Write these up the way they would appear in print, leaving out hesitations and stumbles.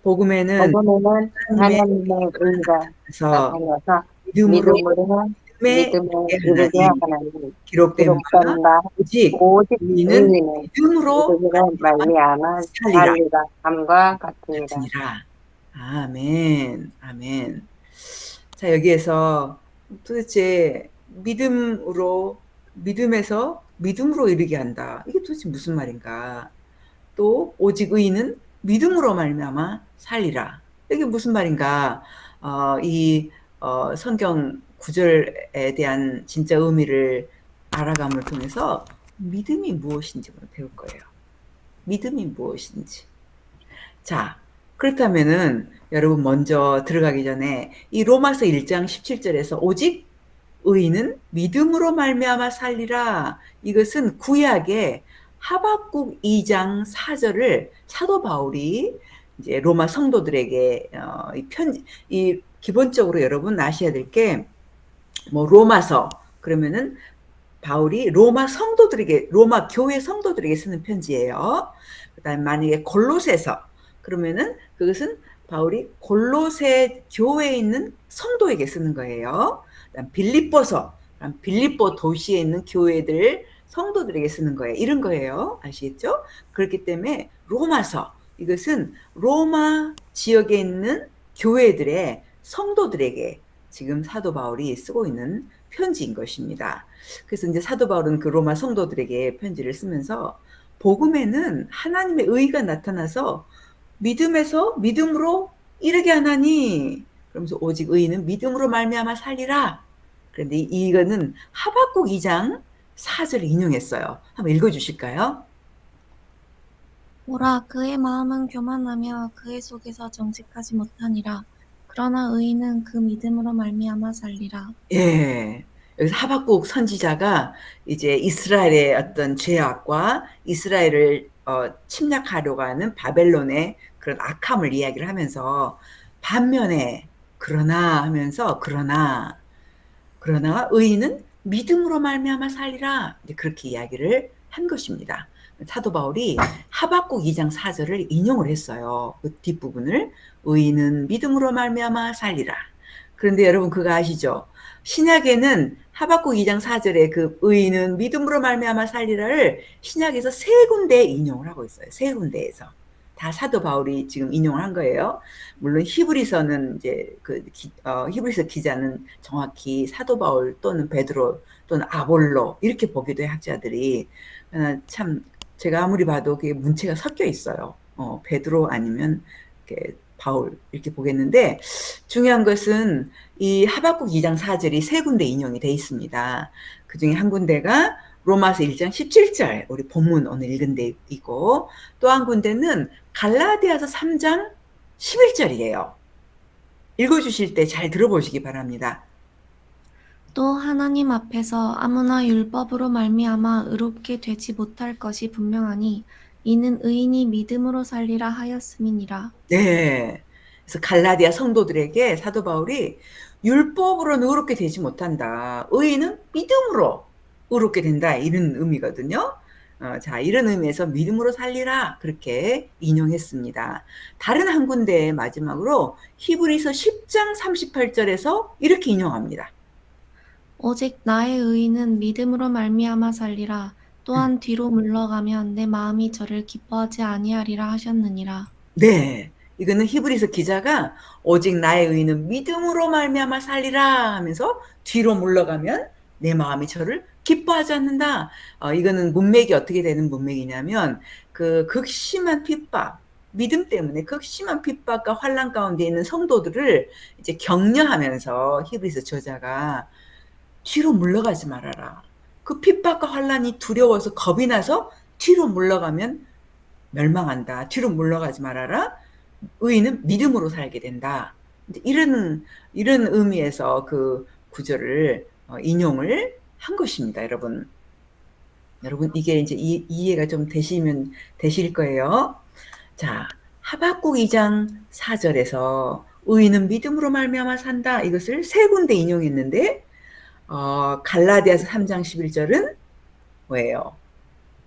복음에는 복음에는 하나님의 하나님의 의가 나타나서 나타나서 믿음으로 믿음으로 믿음에 믿음에 이르게 이르게 하나니 하나니 기록된 바 기록된 바 오직 오직 우리는 의인은 믿음으로 믿음으로 말미암아 살리라 살리라 함과 같으니라. 같으니라. 아멘. 아멘. 자, 여기에서 도대체 믿음에서 믿음으로 이르게 한다. 이게 도대체 무슨 말인가? 또 오직 의인은 믿음으로 말미암아 살리라. 이게 무슨 말인가? 이 성경 구절에 대한 진짜 의미를 알아감을 통해서 믿음이 무엇인지 배울 거예요. 믿음이 무엇인지. 자, 그렇다면은 여러분 먼저 들어가기 전에 이 로마서 1장 17절에서 오직 의인은 믿음으로 말미암아 살리라. 이것은 구약의 하박국 2장 4절을 사도 바울이 이제 로마 성도들에게 이 기본적으로 여러분 아셔야 될 게 뭐 로마서 그러면은 바울이 로마 성도들에게 로마 교회 성도들에게 쓰는 편지예요. 그다음 만약에 골로새서 그러면은 그것은 바울이 골로새 교회에 있는 성도에게 쓰는 거예요. 그다음 빌립보서 그럼 빌립보 도시에 있는 교회들 성도들에게 쓰는 거예요. 이런 거예요. 아시겠죠? 그렇기 때문에 로마서 이것은 로마 지역에 있는 교회들의 성도들에게 지금 사도 바울이 쓰고 있는 편지인 것입니다. 그래서 이제 사도 바울은 그 로마 성도들에게 편지를 쓰면서 복음에는 하나님의 의가 나타나서 믿음에서 믿음으로 이르게 하나니 그러면서 오직 의인은 믿음으로 말미암아 살리라. 그런데 이거는 하박국 2장 4절을 인용했어요. 한번 읽어주실까요? 보라, 그의 마음은 교만하며 그의 속에서 정직하지 못하니라. 그러나 의인은 그 믿음으로 말미암아 살리라. 예. 여기서 하박국 선지자가 이제 이스라엘의 어떤 죄악과 이스라엘을 침략하려고 하는 바벨론의 그런 악함을 이야기를 하면서 반면에 그러나 하면서 그러나 의인은 믿음으로 말미암아 살리라. 이제 그렇게 이야기를 한 것입니다. 사도 바울이 하박국 2장 4절을 인용을 했어요. 그 뒷부분을 의인은 믿음으로 말미암아 살리라. 그런데 여러분 그거 아시죠? 신약에는 하박국 2장 4절에 그 의인은 믿음으로 말미암아 살리라를 신약에서 세 군데 인용을 하고 있어요. 세 군데에서. 다 사도 바울이 지금 인용을 한 거예요. 물론 히브리서는 이제 히브리서 기자는 정확히 사도 바울 또는 베드로 또는 아볼로 이렇게 보기도 해 학자들이. 참 제가 아무리 봐도 그게 문체가 섞여 있어요. 베드로 아니면 이렇게 바울 이렇게 보겠는데 중요한 것은 이 하박국 2장 4절이 세 군데 인용이 돼 있습니다. 그 중에 한 군데가 로마서 1장 17절 우리 본문 오늘 읽은 데이고 또 한 군데는 갈라디아서 3장 11절이에요. 읽어주실 때 잘 들어보시기 바랍니다. 또 하나님 앞에서 아무나 율법으로 말미암아 의롭게 되지 못할 것이 분명하니 이는 의인이 믿음으로 살리라 하였음이니라. 네. 그래서 갈라디아 성도들에게 사도 바울이 율법으로는 의롭게 되지 못한다. 의인은 믿음으로 의롭게 된다. 이런 의미거든요. 자, 이런 의미에서 믿음으로 살리라. 그렇게 인용했습니다. 다른 한 군데 마지막으로 히브리서 10장 38절에서 이렇게 인용합니다. 오직 나의 의인은 믿음으로 말미암아 살리라. 또한 뒤로 물러가면 내 마음이 저를 기뻐하지 아니하리라 하셨느니라. 네. 이거는 히브리서 기자가 오직 나의 의는 믿음으로 말미암아 살리라 하면서 뒤로 물러가면 내 마음이 저를 기뻐하지 않는다. 이거는 문맥이 어떻게 되는 문맥이냐면 그 극심한 핍박, 믿음 때문에 극심한 핍박과 환란 가운데 있는 성도들을 이제 격려하면서 히브리서 저자가 뒤로 물러가지 말아라. 그 핍박과 환란이 두려워서 겁이 나서 뒤로 물러가면 멸망한다. 뒤로 물러가지 말아라. 의인은 믿음으로 살게 된다. 이런 의미에서 그 구절을 인용을 한 것입니다, 여러분. 여러분 이게 이제 이해가 좀 되실 거예요. 자, 하박국 2장 4절에서 의인은 믿음으로 말미암아 산다. 이것을 세 군데 인용했는데 갈라디아서 3장 11절은 뭐예요?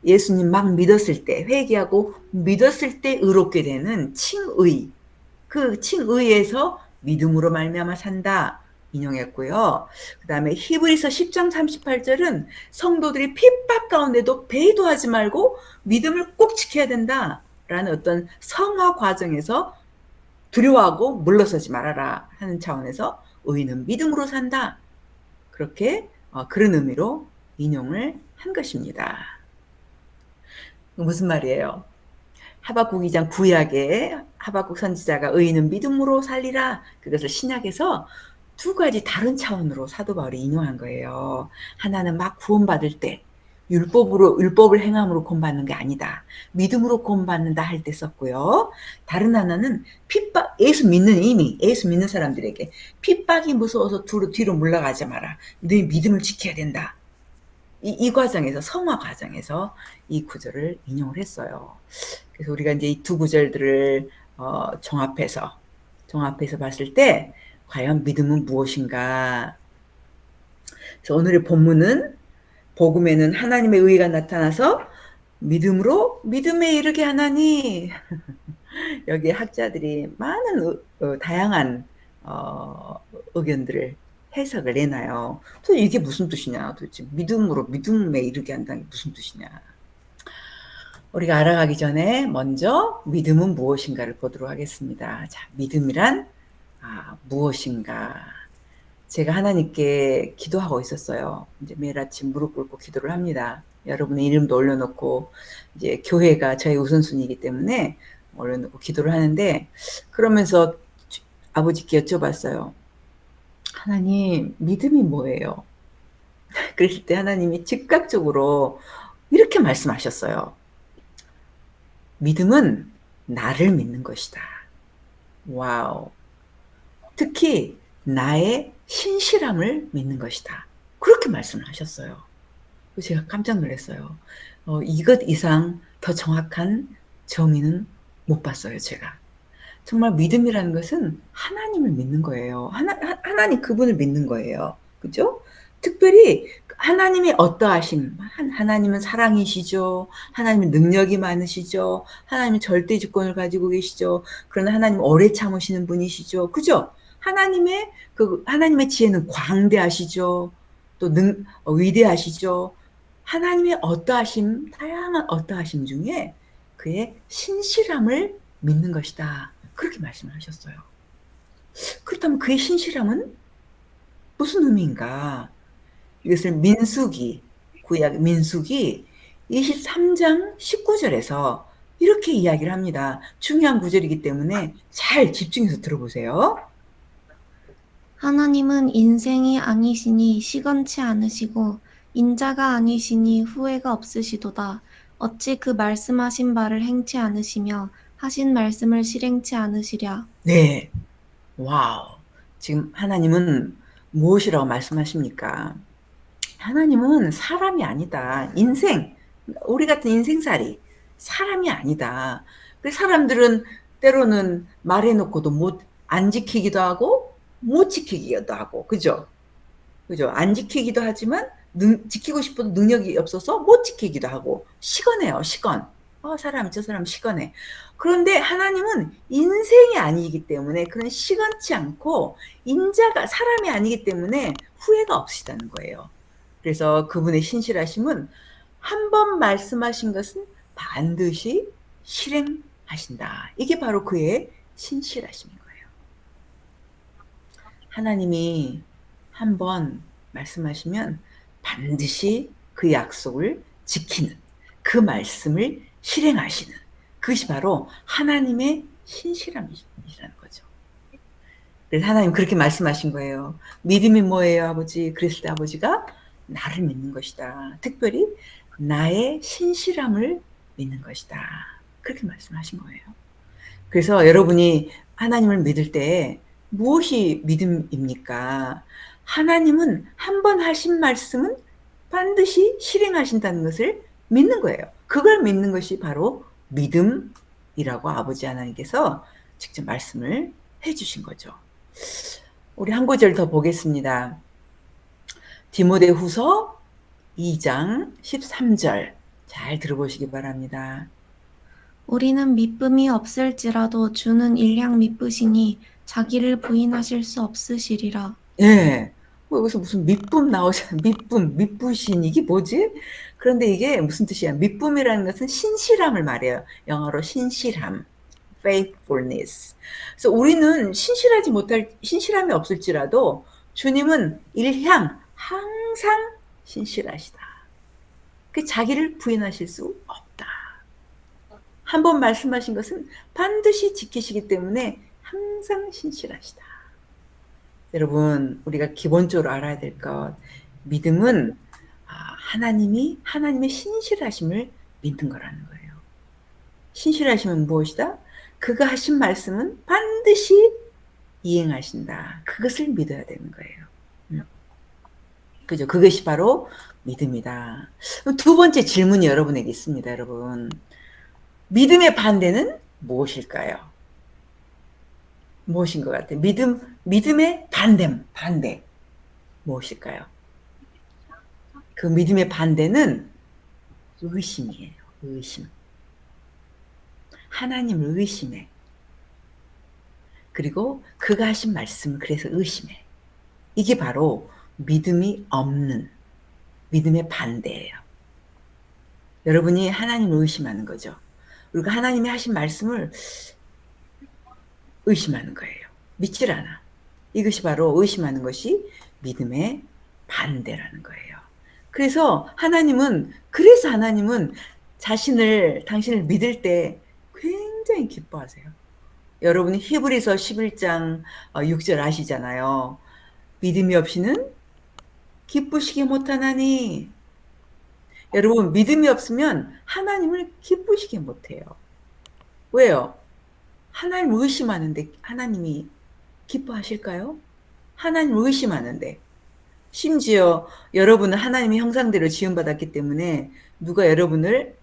예수님 막 믿었을 때 회개하고 믿었을 때 의롭게 되는 칭의 그 칭의에서 믿음으로 말미암아 산다 인용했고요. 그 다음에 히브리서 10장 38절은 성도들이 핍박 가운데도 배도하지 말고 믿음을 꼭 지켜야 된다라는 어떤 성화 과정에서 두려워하고 물러서지 말아라 하는 차원에서 의인은 믿음으로 산다. 그렇게 그런 의미로 인용을 한 것입니다. 무슨 말이에요? 하박국 2장 구약에 하박국 선지자가 의인은 믿음으로 살리라. 그것을 신약에서 두 가지 다른 차원으로 사도 바울이 인용한 거예요. 하나는 막 구원받을 때 율법을 행함으로 구원받는 게 아니다. 믿음으로 구원받는다 할 때 썼고요. 다른 하나는 핍박, 예수 믿는 사람들에게 핍박이 무서워서 뒤로 물러가지 마라. 너희 믿음을 지켜야 된다. 이 과정에서, 성화 과정에서 이 구절을 인용을 했어요. 그래서 우리가 이제 이 두 구절들을 종합해서 봤을 때 과연 믿음은 무엇인가? 그래서 오늘의 본문은 복음에는 하나님의 의가 나타나서 믿음으로 믿음에 이르게 하나니 여기에 학자들이 많은 다양한 의견들을 해석을 내놔요. 도대체 이게 무슨 뜻이냐? 도대체 믿음에 이르게 한다는 게 무슨 뜻이냐? 우리가 알아가기 전에 먼저 믿음은 무엇인가를 보도록 하겠습니다. 자, 믿음이란 무엇인가? 제가 하나님께 기도하고 있었어요. 이제 매일 아침 무릎 꿇고 기도를 합니다. 여러분의 이름도 올려놓고 이제 교회가 저의 우선순위이기 때문에 올려놓고 기도를 하는데 그러면서 아버지께 여쭤봤어요. 하나님, 믿음이 뭐예요? 그랬을 때 하나님이 즉각적으로 이렇게 말씀하셨어요. 믿음은 나를 믿는 것이다. 와우. 특히 나의 신실함을 믿는 것이다. 그렇게 말씀을 하셨어요. 제가 깜짝 놀랐어요. 이것 이상 더 정확한 정의는 못 봤어요, 제가. 정말 믿음이라는 것은 하나님을 믿는 거예요. 하나님 그분을 믿는 거예요. 그죠? 특별히 하나님의 어떠하심, 하나님은 사랑이시죠. 하나님은 능력이 많으시죠. 하나님은 절대 주권을 가지고 계시죠. 그러나 하나님은 오래 참으시는 분이시죠. 그죠? 하나님의 지혜는 광대하시죠. 또 위대하시죠. 하나님의 어떠하심, 다양한 어떠하심 중에 그의 신실함을 믿는 것이다. 그렇게 말씀을 하셨어요. 그렇다면 그의 신실함은 무슨 의미인가? 이것을 구약 민수기 23장 19절에서 이렇게 이야기를 합니다. 중요한 구절이기 때문에 잘 집중해서 들어보세요. 하나님은 인생이 아니시니 시건치 않으시고 인자가 아니시니 후회가 없으시도다. 어찌 그 말씀하신 바를 행치 않으시며 하신 말씀을 실행치 않으시랴. 네. 와우. 지금 하나님은 무엇이라고 말씀하십니까? 하나님은 사람이 아니다. 우리 같은 인생살이 사람이 아니다. 그래서 사람들은 때로는 말해놓고도 안 지키기도 하고 못 지키기도 하고, 그죠? 안 지키기도 하지만 지키고 싶어도 능력이 없어서 못 지키기도 하고 시건해요, 시건. 저 사람 시건해. 그런데 하나님은 인생이 아니기 때문에 그런 시건치 않고 사람이 아니기 때문에 후회가 없으시다는 거예요. 그래서 그분의 신실하심은 한 번 말씀하신 것은 반드시 실행하신다. 이게 바로 그의 신실하심인 거예요. 하나님이 한 번 말씀하시면 반드시 그 약속을 지키는, 그 말씀을 실행하시는, 그것이 바로 하나님의 신실함이라는 거죠. 그래서 하나님 그렇게 말씀하신 거예요. 믿음이 뭐예요, 아버지? 그랬을 때 아버지가 나를 믿는 것이다. 특별히 나의 신실함을 믿는 것이다. 그렇게 말씀하신 거예요. 그래서 여러분이 하나님을 믿을 때 무엇이 믿음입니까? 하나님은 한 번 하신 말씀은 반드시 실행하신다는 것을 믿는 거예요. 그걸 믿는 것이 바로 믿음이라고 아버지 하나님께서 직접 말씀을 해주신 거죠. 우리 한 구절 더 보겠습니다. 디모데후서 2장 13절 잘 들어보시기 바랍니다. 우리는 미쁨이 없을지라도 주는 일량 미쁘시니 자기를 부인하실 수 없으시리라. 예. 뭐 여기서 무슨 밑분 나오잖아. 밑분, 밑부신 이게 뭐지? 그런데 이게 무슨 뜻이야? 밑분이라는 것은 신실함을 말해요. 영어로 신실함, faithfulness. 그래서 우리는 신실함이 없을지라도 주님은 일향 항상 신실하시다. 그 자기를 부인하실 수 없다. 한 번 말씀하신 것은 반드시 지키시기 때문에 항상 신실하시다. 여러분, 우리가 기본적으로 알아야 될 것, 믿음은 하나님의 신실하심을 믿는 거라는 거예요. 신실하심은 무엇이다? 그가 하신 말씀은 반드시 이행하신다. 그것을 믿어야 되는 거예요. 그죠? 그것이 바로 믿음이다. 두 번째 질문이 여러분에게 있습니다, 여러분. 믿음의 반대는 무엇일까요? 무엇인 것 같아요? 믿음의 반대. 무엇일까요? 그 믿음의 반대는 의심이에요. 의심. 하나님을 의심해. 그리고 그가 하신 말씀을 그래서 의심해. 이게 바로 믿음이 없는 믿음의 반대예요. 여러분이 하나님을 의심하는 거죠. 그리고 하나님이 하신 말씀을 의심하는 거예요. 믿질 않아. 이것이 바로 의심하는 것이 믿음의 반대라는 거예요. 그래서 하나님은 당신을 믿을 때 굉장히 기뻐하세요. 여러분이 히브리서 11장 6절 아시잖아요. 믿음이 없이는 기쁘시게 못하나니. 여러분, 믿음이 없으면 하나님을 기쁘시게 못해요. 왜요? 하나님을 의심하는데 하나님이 기뻐하실까요? 하나님을 의심하는데. 심지어 여러분은 하나님의 형상대로 지음받았기 때문에 누가 여러분을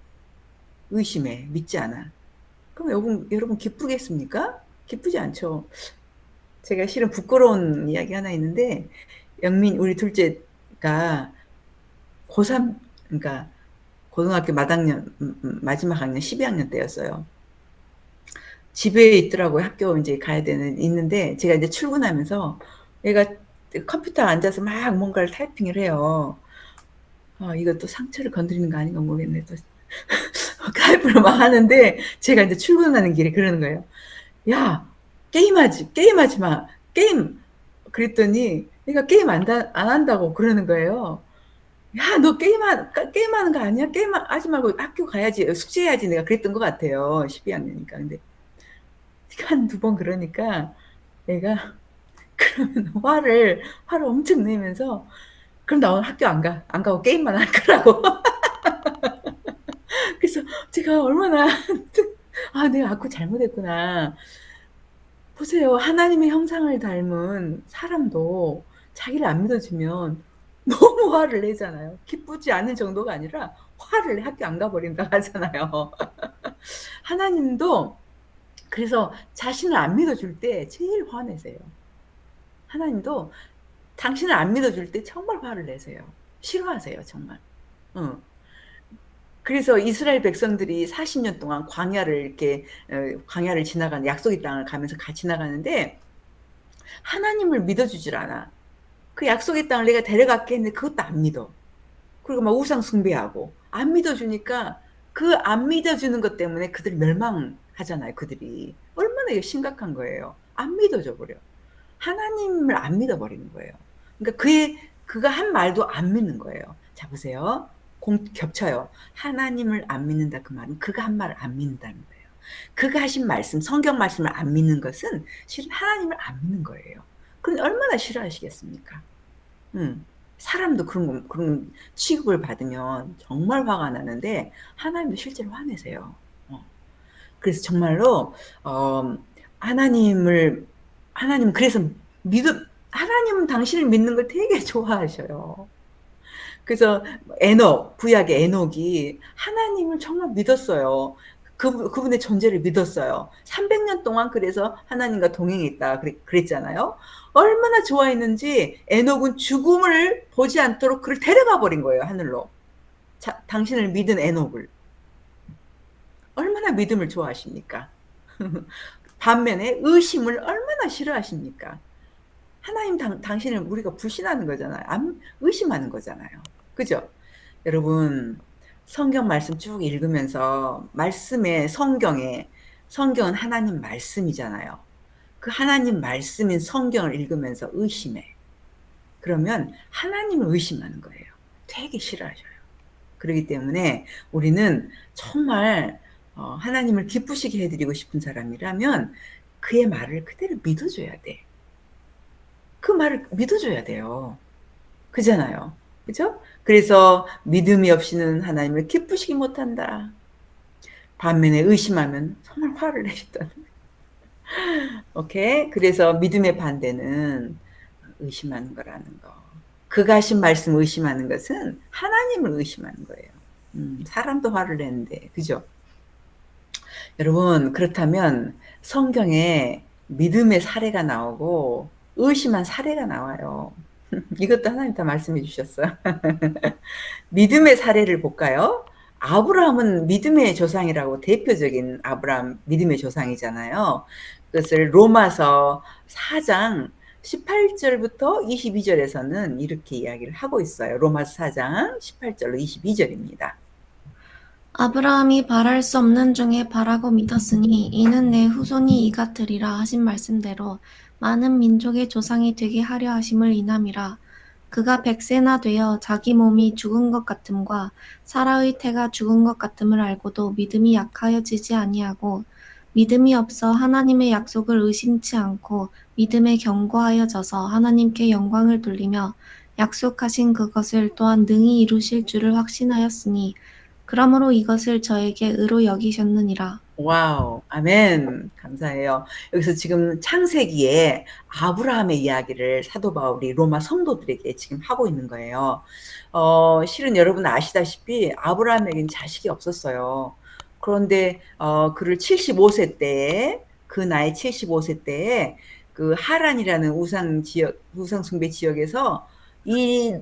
의심해, 믿지 않아. 그럼 여러분 기쁘겠습니까? 기쁘지 않죠. 제가 실은 부끄러운 이야기 하나 있는데, 우리 둘째가 고3, 그러니까 고등학교 마지막 학년 12학년 때였어요. 집에 있더라고요. 학교 이제 있는데, 제가 이제 출근하면서 얘가 컴퓨터에 앉아서 막 뭔가를 타이핑을 해요. 이것도 상처를 건드리는 거 아닌가 모르겠네. 또 타이핑을 막 하는데, 제가 이제 출근하는 길에 그러는 거예요. 야, 게임하지 마. 그랬더니, 얘가 게임 안 한다고 그러는 거예요. 야, 너 게임하는 거 아니야? 게임하지 말고 학교 가야지. 숙제해야지. 내가 그랬던 것 같아요. 12학년이니까. 근데, 한 두 번 그러니까, 얘가, 그러면 화를 엄청 내면서, 그럼 나 오늘 학교 안 가고 게임만 할 거라고. 그래서 제가 얼마나, 내가 아구 잘못했구나. 보세요. 하나님의 형상을 닮은 사람도 자기를 안 믿어주면 너무 화를 내잖아요. 기쁘지 않은 정도가 아니라 화를 내. 학교 안 가버린다고 하잖아요. 하나님도 그래서 자신을 안 믿어줄 때 제일 화내세요. 하나님도 당신을 안 믿어줄 때 정말 화를 내세요. 싫어하세요, 정말. 그래서 이스라엘 백성들이 40년 동안 광야를 지나가는 약속의 땅을 가면서 지나가는데 하나님을 믿어주질 않아. 그 약속의 땅을 내가 데려갈게 했는데 그것도 안 믿어. 그리고 막 우상 숭배하고 안 믿어주니까 그 안 믿어주는 것 때문에 그들이 멸망하잖아요. 그들이 얼마나 이게 심각한 거예요. 안 믿어져 버려. 하나님을 안 믿어버리는 거예요. 그러니까 그가 한 말도 안 믿는 거예요. 자, 보세요. 겹쳐요. 하나님을 안 믿는다 그 말은 그가 한 말을 안 믿는다는 거예요. 그가 하신 말씀, 성경 말씀을 안 믿는 것은 실은 하나님을 안 믿는 거예요. 그럼 얼마나 싫어하시겠습니까? 사람도 그런 취급을 받으면 정말 화가 나는데 하나님도 실제로 화내세요. 그래서 정말로 하나님은 그래서 하나님은 당신을 믿는 걸 되게 좋아하셔요. 그래서 구약의 에녹이 하나님을 정말 믿었어요. 그분의 존재를 믿었어요. 300년 동안 그래서 하나님과 동행했다 그랬잖아요. 얼마나 좋아했는지 에녹은 죽음을 보지 않도록 그를 데려가 버린 거예요, 하늘로. 당신을 믿은 에녹을. 얼마나 믿음을 좋아하십니까? 반면에 의심을 얼마나 싫어하십니까? 하나님 당신을 우리가 불신하는 거잖아요. 의심하는 거잖아요. 그죠? 여러분, 성경 말씀 쭉 읽으면서 성경은 하나님 말씀이잖아요. 그 하나님 말씀인 성경을 읽으면서 의심해. 그러면 하나님을 의심하는 거예요. 되게 싫어하셔요. 그렇기 때문에 우리는 정말 하나님을 기쁘시게 해드리고 싶은 사람이라면 그의 말을 그대로 믿어줘야 돼. 그 말을 믿어줘야 돼요. 그잖아요. 그죠? 그래서 믿음이 없이는 하나님을 기쁘시게 못한다. 반면에 의심하면 정말 화를 내셨다. 오케이? 그래서 믿음의 반대는 의심하는 거라는 거. 그가 하신 말씀 의심하는 것은 하나님을 의심하는 거예요. 사람도 화를 내는데, 그죠? 여러분, 그렇다면 성경에 믿음의 사례가 나오고 의심한 사례가 나와요. 이것도 하나님 다 말씀해 주셨어요. 믿음의 사례를 볼까요? 아브라함은 믿음의 조상이라고 대표적인 아브라함 믿음의 조상이잖아요. 그것을 로마서 4장 18절부터 22절에서는 이렇게 이야기를 하고 있어요. 로마서 4장 18절로 22절입니다. 아브라함이 바랄 수 없는 중에 바라고 믿었으니 이는 내 후손이 이같으리라 하신 말씀대로 많은 민족의 조상이 되게 하려 하심을 인함이라. 그가 100세나 되어 자기 몸이 죽은 것 같음과 사라의 태가 죽은 것 같음을 알고도 믿음이 약하여지지 아니하고 믿음이 없어 하나님의 약속을 의심치 않고 믿음에 견고하여져서 하나님께 영광을 돌리며 약속하신 그것을 또한 능히 이루실 줄을 확신하였으니 그러므로 이것을 저에게 의로 여기셨느니라. 와우, 아멘. 감사해요. 여기서 지금 창세기에 아브라함의 이야기를 사도 바울이 로마 성도들에게 지금 하고 있는 거예요. 실은 여러분 아시다시피 아브라함에게는 자식이 없었어요. 그런데 그를 75세 때에, 그 나이 75세 때에 그 하란이라는 우상 숭배 지역에서 이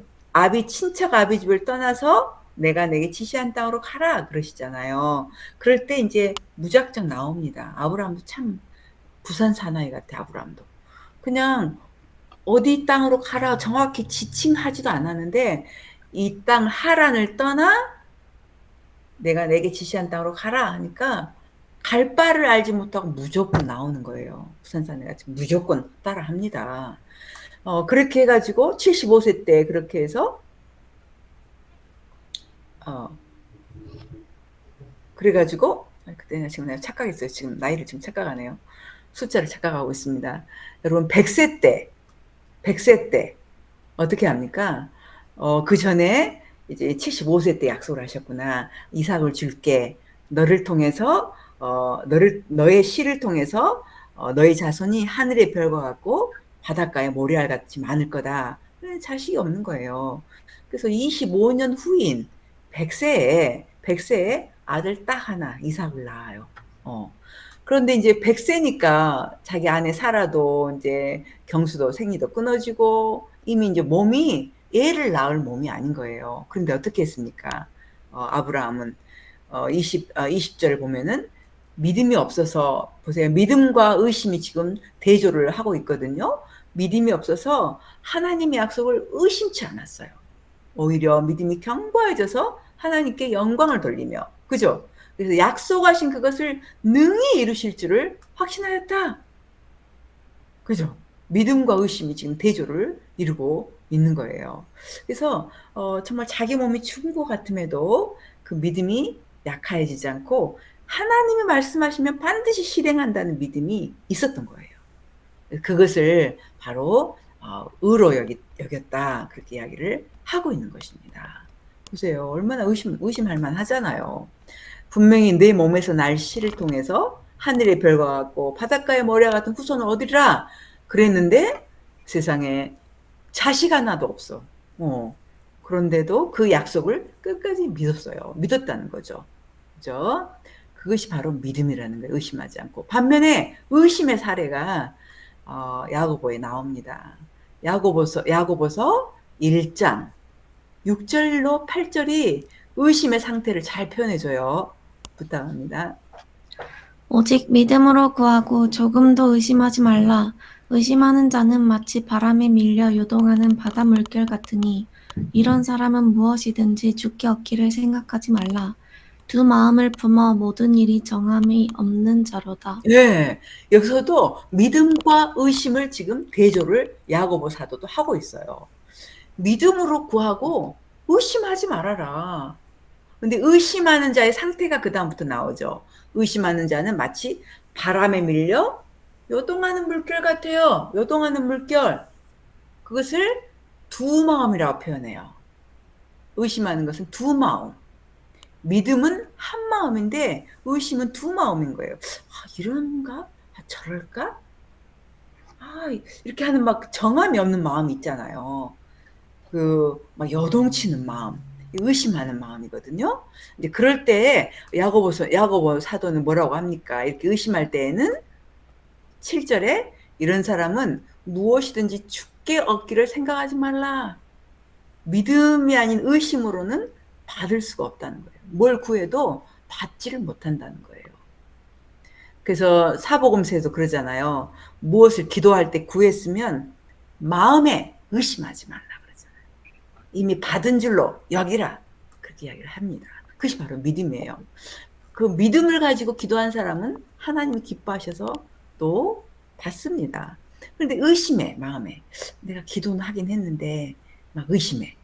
친척 아비 집을 떠나서 내가 내게 지시한 땅으로 가라 그러시잖아요. 그럴 때 이제 무작정 나옵니다. 아브라함도 참 부산 사나이 같아. 아브라함도 그냥 어디 땅으로 가라 정확히 지칭하지도 않았는데 이 땅 하란을 떠나 내가 내게 지시한 땅으로 가라 하니까 갈 바를 알지 못하고 무조건 나오는 거예요. 부산 사나이같이 무조건 따라합니다. 그렇게 해가지고 75세 때 그렇게 해서 그래가지고 그때 지금 내가 착각했어요. 지금 나이를 지금 착각하네요. 숫자를 착각하고 있습니다. 여러분 100세 때 어떻게 합니까? 그 전에 이제 75세 때 약속을 하셨구나. 이삭을 줄게. 너를 통해서 너의 씨를 통해서 너의 자손이 하늘의 별과 같고 바닷가의 모래알 같이 많을 거다. 자식이 없는 거예요. 그래서 25년 후인 100세에 아들 딱 하나 이삭을 낳아요. 그런데 이제 100세니까 자기 아내 사라도 이제 경수도 생리도 끊어지고 이미 이제 몸이 애를 낳을 몸이 아닌 거예요. 그런데 어떻게 했습니까? 아브라함은 20절을 보면은 믿음이 없어서 보세요. 믿음과 의심이 지금 대조를 하고 있거든요. 믿음이 없어서 하나님의 약속을 의심치 않았어요. 오히려 믿음이 견고해져서 하나님께 영광을 돌리며, 그죠? 그래서 약속하신 그것을 능히 이루실 줄을 확신하였다. 그죠? 믿음과 의심이 지금 대조를 이루고 있는 거예요. 그래서 정말 자기 몸이 죽은 것 같음에도 그 믿음이 약해지지 않고 하나님이 말씀하시면 반드시 실행한다는 믿음이 있었던 거예요. 그것을 바로 의로 여겼다 그렇게 이야기를 하고 있는 것입니다. 보세요. 얼마나 의심할 만하잖아요. 분명히 내 몸에서 날 씨를 통해서 하늘의 별과 같고 바닷가의 모래와 같은 후손을 얻으리라 그랬는데 세상에 자식 하나도 없어. 그런데도 그 약속을 끝까지 믿었다는 거죠. 그죠? 그것이 바로 믿음이라는 거예요. 의심하지 않고. 반면에 의심의 사례가 야고보에 나옵니다. 야고보서 1장 6절로 8절이 의심의 상태를 잘 표현해줘요. 부탁합니다. 오직 믿음으로 구하고 조금도 의심하지 말라. 의심하는 자는 마치 바람에 밀려 요동하는 바다 물결 같으니 이런 사람은 무엇이든지 주께 얻기를 생각하지 말라. 두 마음을 품어 모든 일이 정함이 없는 자로다. 예. 여기서도 믿음과 의심을 지금 대조를 야고보 사도도 하고 있어요. 믿음으로 구하고 의심하지 말아라. 근데 의심하는 자의 상태가 그다음부터 나오죠. 의심하는 자는 마치 바람에 밀려 요동하는 물결 같아요. 요동하는 물결. 그것을 두 마음이라고 표현해요. 의심하는 것은 두 마음. 믿음은 한 마음인데 의심은 두 마음인 거예요. 아, 이런가? 아, 저럴까? 아, 이렇게 하는 막 정함이 없는 마음이 있잖아요. 막 여동치는 마음, 의심하는 마음이거든요. 이제 그럴 때 야고보 사도는 뭐라고 합니까? 이렇게 의심할 때에는 7절에 이런 사람은 무엇이든지 주께 얻기를 생각하지 말라. 믿음이 아닌 의심으로는 받을 수가 없다는 거예요. 뭘 구해도 받지를 못한다는 거예요. 그래서 사복음서에도 그러잖아요. 무엇을 기도할 때 구했으면 마음에 의심하지 말라 그러잖아요. 이미 받은 줄로 여기라. 그렇게 이야기를 합니다. 그것이 바로 믿음이에요. 그 믿음을 가지고 기도한 사람은 하나님이 기뻐하셔서 또 받습니다. 그런데 의심해, 마음에. 내가 기도는 하긴 했는데 막 의심해.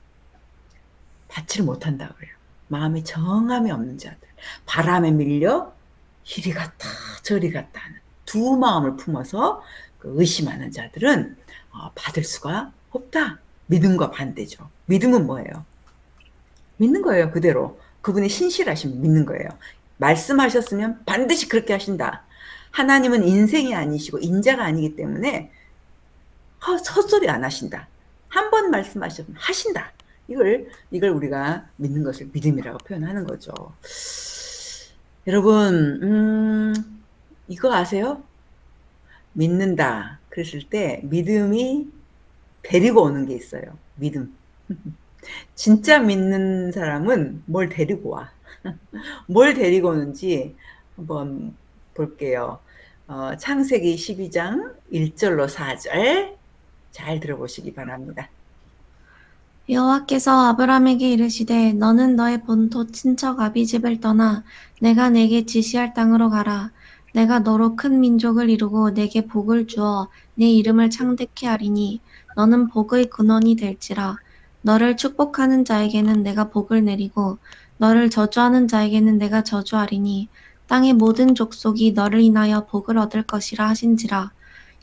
받지를 못한다 그래요. 마음에 정함이 없는 자들. 바람에 밀려 이리 갔다 저리 갔다 하는 두 마음을 품어서 의심하는 자들은 받을 수가 없다. 믿음과 반대죠. 믿음은 뭐예요? 믿는 거예요. 그대로. 그분이 신실하시면 믿는 거예요. 말씀하셨으면 반드시 그렇게 하신다. 하나님은 인생이 아니시고 인자가 아니기 때문에 헛소리 안 하신다. 한 번 말씀하시면 하신다. 이걸 우리가 믿는 것을 믿음이라고 표현하는 거죠. 여러분, 이거 아세요? 믿는다. 그랬을 때 믿음이 데리고 오는 게 있어요. 믿음. 진짜 믿는 사람은 뭘 데리고 와. 뭘 데리고 오는지 한번 볼게요. 창세기 12장 1절로 4절 잘 들어보시기 바랍니다. 여호와께서 아브람에게 이르시되 너는 너의 본토 친척 아비집을 떠나 내가 내게 지시할 땅으로 가라. 내가 너로 큰 민족을 이루고 내게 복을 주어 내 이름을 창대케 하리니 너는 복의 근원이 될지라. 너를 축복하는 자에게는 내가 복을 내리고 너를 저주하는 자에게는 내가 저주하리니 땅의 모든 족속이 너를 인하여 복을 얻을 것이라 하신지라.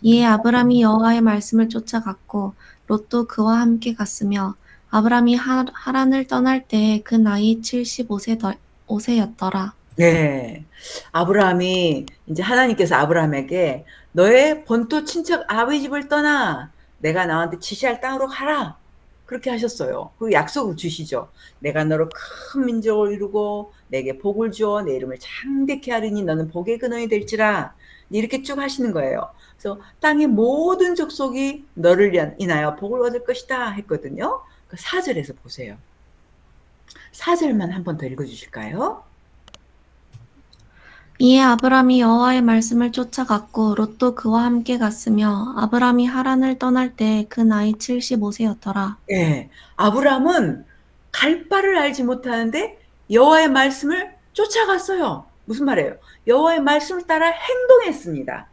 이에 아브람이 여호와의 말씀을 쫓아갔고 롯도 그와 함께 갔으며 아브람이 하란을 떠날 때에 그 나이 75세였더라. 네. 아브라함이 이제 하나님께서 아브라함에게 너의 본토 친척 아비집을 떠나 내가 너한테 지시할 땅으로 가라. 그렇게 하셨어요. 그리고 약속을 주시죠. 내가 너로 큰 민족을 이루고 내게 복을 주어 내 이름을 창대케 하리니 너는 복의 근원이 될지라. 이렇게 쭉 하시는 거예요. 그래서 땅의 모든 족속이 너를 인하여 복을 얻을 것이다 했거든요. 그 4절에서 보세요. 4절만 한 번 더 읽어주실까요? 이에 아브람이 여호와의 말씀을 쫓아갔고 롯도 그와 함께 갔으며 아브람이 하란을 떠날 때에 그 나이 75세였더라. 예. 아브라함은 갈 바를 알지 못하는데 여호와의 말씀을 쫓아갔어요. 무슨 말이에요? 여호와의 말씀을 따라 행동했습니다.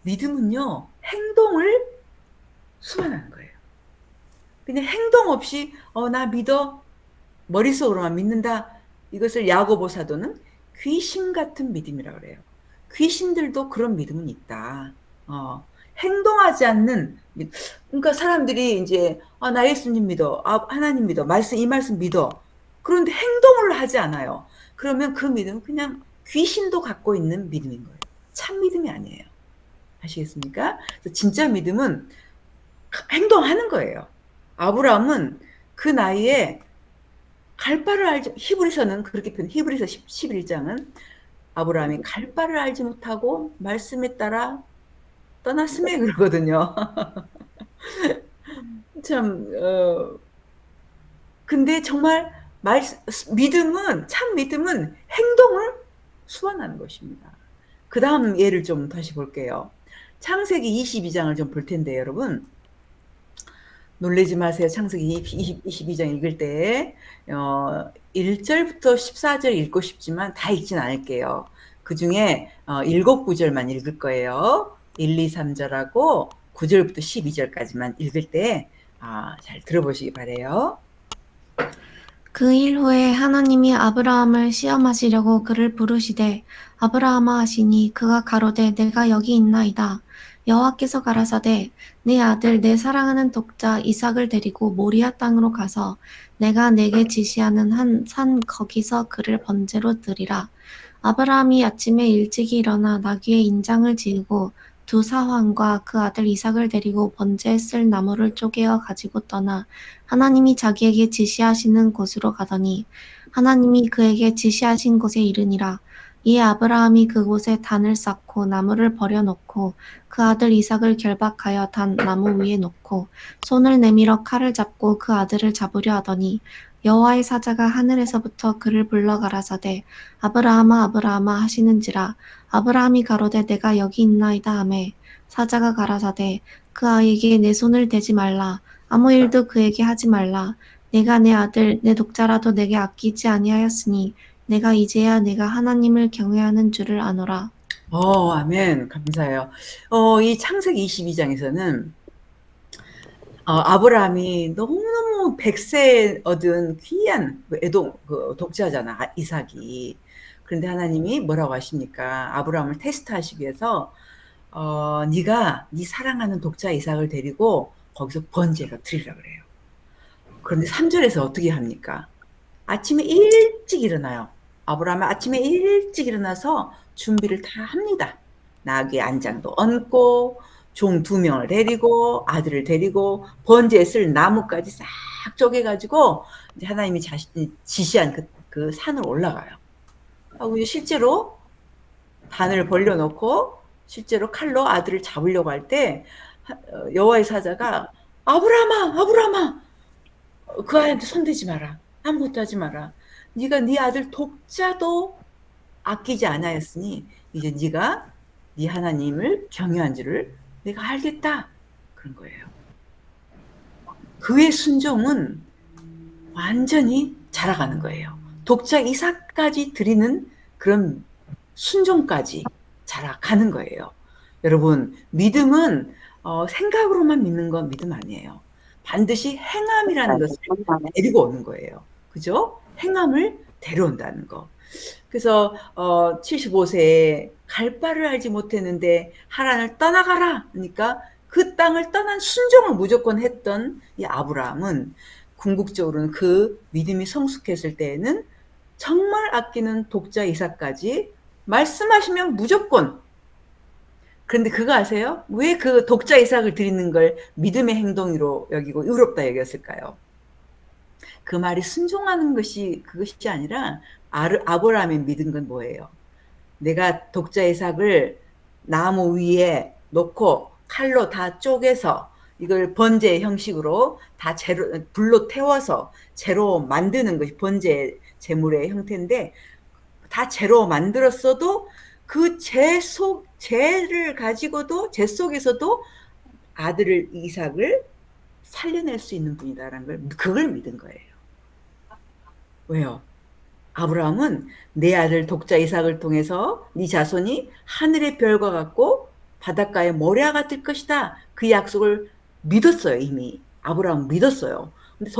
믿음은요, 행동을 수반하는 거예요. 근데 행동 없이 나 믿어 머릿속으로만 믿는다. 이것을 야고보 사도는 귀신 같은 믿음이라고 그래요. 귀신들도 그런 믿음은 있다. 행동하지 않는 그러니까 사람들이 이제 나 예수님 믿어. 하나님 믿어. 이 말씀 믿어. 그런데 행동을 하지 않아요. 그러면 그 믿음은 그냥 귀신도 갖고 있는 믿음인 거예요. 참 믿음이 아니에요. 아시겠습니까? 그래서 진짜 믿음은 행동하는 거예요. 아브라함은 그 나이에 갈 바를 알지, 히브리서는 그렇게 표현, 히브리서 11장은 아브라함이 갈 바를 알지 못하고 말씀에 따라 떠났음에 그러거든요. 참, 근데 정말 믿음은, 참 믿음은 행동을 수반하는 것입니다. 그 다음 예를 좀 다시 볼게요. 창세기 22장을 좀 볼 텐데, 여러분. 놀라지 마세요. 창세기 22장 읽을 때, 1절부터 14절 읽고 싶지만 다 읽진 않을게요. 그 중에 7, 9절만 읽을 거예요. 1, 2, 3절하고 9절부터 12절까지만 읽을 때, 잘 들어보시기 바래요. 그 일 후에 하나님이 아브라함을 시험하시려고 그를 부르시되 아브라함아 하시니 그가 가로되 내가 여기 있나이다. 여호와께서 가라사대 내 아들 내 사랑하는 독자 이삭을 데리고 모리아 땅으로 가서 내가 내게 지시하는 한 산 거기서 그를 번제로 드리라. 아브라함이 아침에 일찍이 일어나 나귀의 인장을 지으고 두 사환과 그 아들 이삭을 데리고 번제에 쓸 나무를 쪼개어 가지고 떠나 하나님이 자기에게 지시하시는 곳으로 가더니 하나님이 그에게 지시하신 곳에 이르니라. 이에 아브라함이 그곳에 단을 쌓고 나무를 버려놓고 그 아들 이삭을 결박하여 단 나무 위에 놓고 손을 내밀어 칼을 잡고 그 아들을 잡으려 하더니 여호와의 사자가 하늘에서부터 그를 불러 가라사대 아브라함아 아브라함아 하시는지라. 아브라함이 가로되 내가 여기 있나이다 하매 사자가 가라사대 그 아이에게 내 손을 대지 말라. 아무 일도 그에게 하지 말라. 내가 내 아들 내 독자라도 내게 아끼지 아니하였으니 내가 이제야 내가 하나님을 경외하는 줄을 아노라. 아멘. 감사해요. 이 창세기 22장에서는 아브라함이 너무너무 백세 얻은 귀한 독자잖아, 이삭이. 그런데 하나님이 뭐라고 하십니까? 아브라함을 테스트하시기 위해서 네가 네 사랑하는 독자 이삭을 데리고 거기서 번제로 드리라 그래요. 그런데 3절에서 어떻게 합니까? 아침에 일찍 일어나요. 아브라함은 아침에 일찍 일어나서 준비를 다 합니다. 나귀 안장도 얹고 종 2명을 데리고 아들을 데리고 번제에 쓸 나무까지 싹 쪼개가지고 이제 하나님이 지시한 그 산으로 올라가요. 하고 실제로 단을 벌려놓고 실제로 칼로 아들을 잡으려고 할 때 여호와의 사자가 아브라함아 아브라함아 그 아이한테 손대지 마라. 아무것도 하지 마라. 네가 네 아들 독자도 아끼지 않았으니 이제 네가 네 하나님을 경외한 줄을 내가 알겠다. 그런 거예요. 그의 순종은 완전히 자라가는 거예요. 독자 이삭까지 드리는 그런 순종까지 자라가는 거예요. 여러분, 믿음은 생각으로만 믿는 건 믿음 아니에요. 반드시 행함이라는 것을 데리고 오는 거예요. 그죠? 행함을 데려온다는 거. 그래서 75세에 갈 바를 알지 못했는데 하란을 떠나가라 하니까 그 땅을 떠난 순종을 무조건 했던 이 아브라함은 궁극적으로는 그 믿음이 성숙했을 때에는 정말 아끼는 독자 이삭까지 말씀하시면 무조건. 그런데 그거 아세요? 왜 그 독자 이삭을 드리는 걸 믿음의 행동으로 여기고 의롭다 여겼을까요? 그 말이 순종하는 것이 그것이 아니라 아브라함이 믿은 건 뭐예요? 내가 독자 이삭을 나무 위에 놓고 칼로 다 쪼개서 이걸 번제 형식으로 다 불로 태워서 재로 만드는 것이 번제 제물의 형태인데 다 재로 만들었어도 그 재를 가지고도 재 속에서도 아들을 이삭을 살려낼 수 있는 분이다라는 걸 그걸 믿은 거예요. 왜요? 아브라함은 내 아들 독자 이삭을 통해서 네 자손이 하늘의 별과 같고 바닷가의 모래와 같을 것이다. 그 약속을 믿었어요. 이미 아브라함은 믿었어요. 근데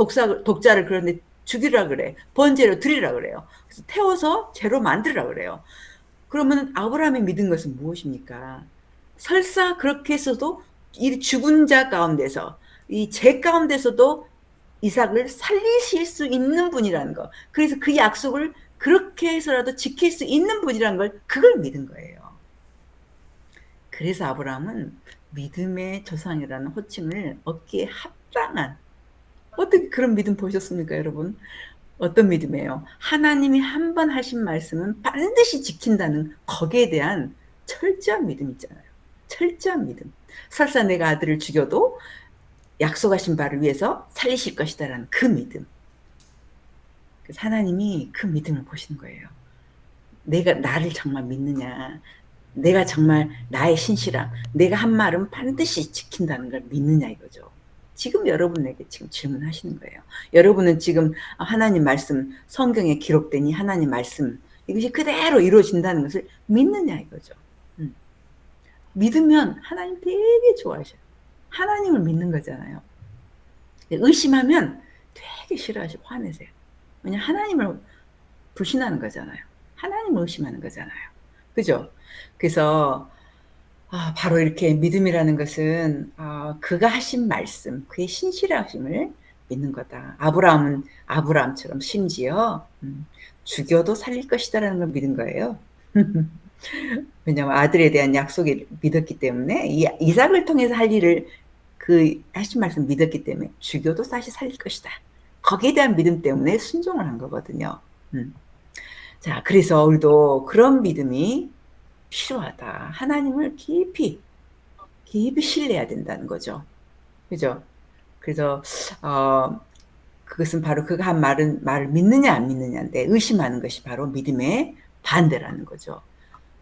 독자를 그런데 죽이라 그래. 번제로 드리라 그래요. 그래서 태워서 재로 만들라 그래요. 그러면 아브라함이 믿은 것은 무엇입니까? 설사 그렇게 해서도 이 죽은 자 가운데서 이 죄 가운데서도 이삭을 살리실 수 있는 분이라는 거. 그래서 그 약속을 그렇게 해서라도 지킬 수 있는 분이라는 걸 그걸 믿은 거예요. 그래서 아브라함은 믿음의 조상이라는 호칭을 얻기에 합당한 어떻게 그런 믿음 보셨습니까, 여러분? 어떤 믿음이에요? 하나님이 한 번 하신 말씀은 반드시 지킨다는 거기에 대한 철저한 믿음 있잖아요. 철저한 믿음. 설사 내가 아들을 죽여도 약속하신 바를 위해서 살리실 것이다라는 그 믿음. 그래서 하나님이 그 믿음을 보시는 거예요. 내가 나를 정말 믿느냐, 내가 정말 나의 신실함, 내가 한 말은 반드시 지킨다는 걸 믿느냐 이거죠. 지금 여러분에게 지금 질문하시는 거예요. 여러분은 지금 하나님 말씀, 성경에 기록된 이 하나님 말씀, 이것이 그대로 이루어진다는 것을 믿느냐 이거죠. 믿으면 하나님 되게 좋아하셔요. 하나님을 믿는 거잖아요. 의심하면 되게 싫어하시고 화내세요. 왜냐하면 하나님을 불신하는 거잖아요. 하나님을 의심하는 거잖아요. 그죠? 그래서 바로 이렇게 믿음이라는 것은 그가 하신 말씀, 그의 신실하심을 믿는 거다. 아브라함처럼 심지어 죽여도 살릴 것이다라는 걸 믿은 거예요. 왜냐하면 아들에 대한 약속을 믿었기 때문에 이삭을 통해서 할 일을 그 하신 말씀 믿었기 때문에 죽여도 다시 살릴 것이다. 거기에 대한 믿음 때문에 순종을 한 거거든요. 자, 그래서 우리도 그런 믿음이 필요하다. 하나님을 깊이 신뢰해야 된다는 거죠. 그죠? 그래서 그것은 바로 그가 한 말을 믿느냐 안 믿느냐인데 의심하는 것이 바로 믿음의 반대라는 거죠.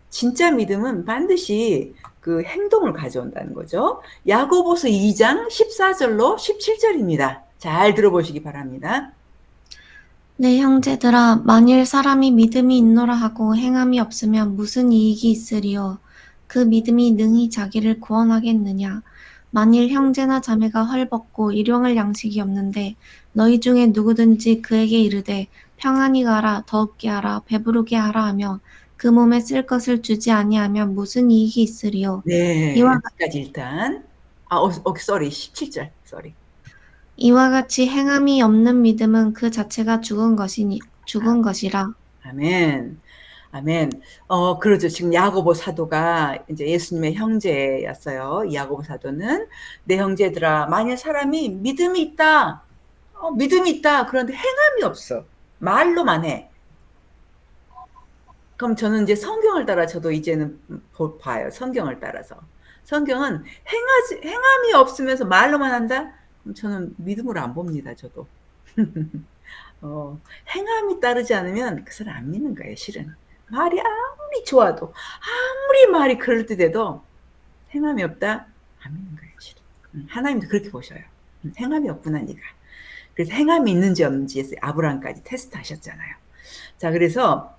진짜 믿음은 반드시 그 행동을 가져온다는 거죠. 야고보서 2장 14절로 17절입니다. 잘 들어보시기 바랍니다. 내 형제들아, 만일 사람이 믿음이 있노라 하고 행함이 없으면 무슨 이익이 있으리요? 그 믿음이 능히 자기를 구원하겠느냐? 만일 형제나 자매가 헐벗고 일용할 양식이 없는데 너희 중에 누구든지 그에게 이르되 평안히 가라, 더욱게 하라, 배부르게 하라 하며 그 몸에 쓸 것을 주지 아니하면 무슨 이익이 있으리요? 네, 이와 여기까지 일단. sorry, 17절, sorry. 이와 같이 행함이 없는 믿음은 그 자체가 죽은 것이라. 아멘. 아멘. 그러죠. 지금 야고보 사도가 이제 예수님의 형제였어요. 이 야고보 사도는 내 형제들아, 만일 사람이 믿음이 있다. 그런데 행함이 없어. 말로만 해. 그럼 저는 이제 성경을 따라 저도 이제는 봐요. 성경을 따라서. 성경은 행함이 없으면서 말로만 한다? 그럼 저는 믿음으로 안 봅니다. 저도. 행함이 따르지 않으면 그 사람 안 믿는 거예요. 실은. 말이 아무리 좋아도 아무리 말이 그럴듯해도 행함이 없다? 안 믿는 거예요. 실은. 하나님도 그렇게 보셔요. 행함이 없구나 네가. 그래서 행함이 있는지 없는지 아브라함까지 테스트하셨잖아요. 자, 그래서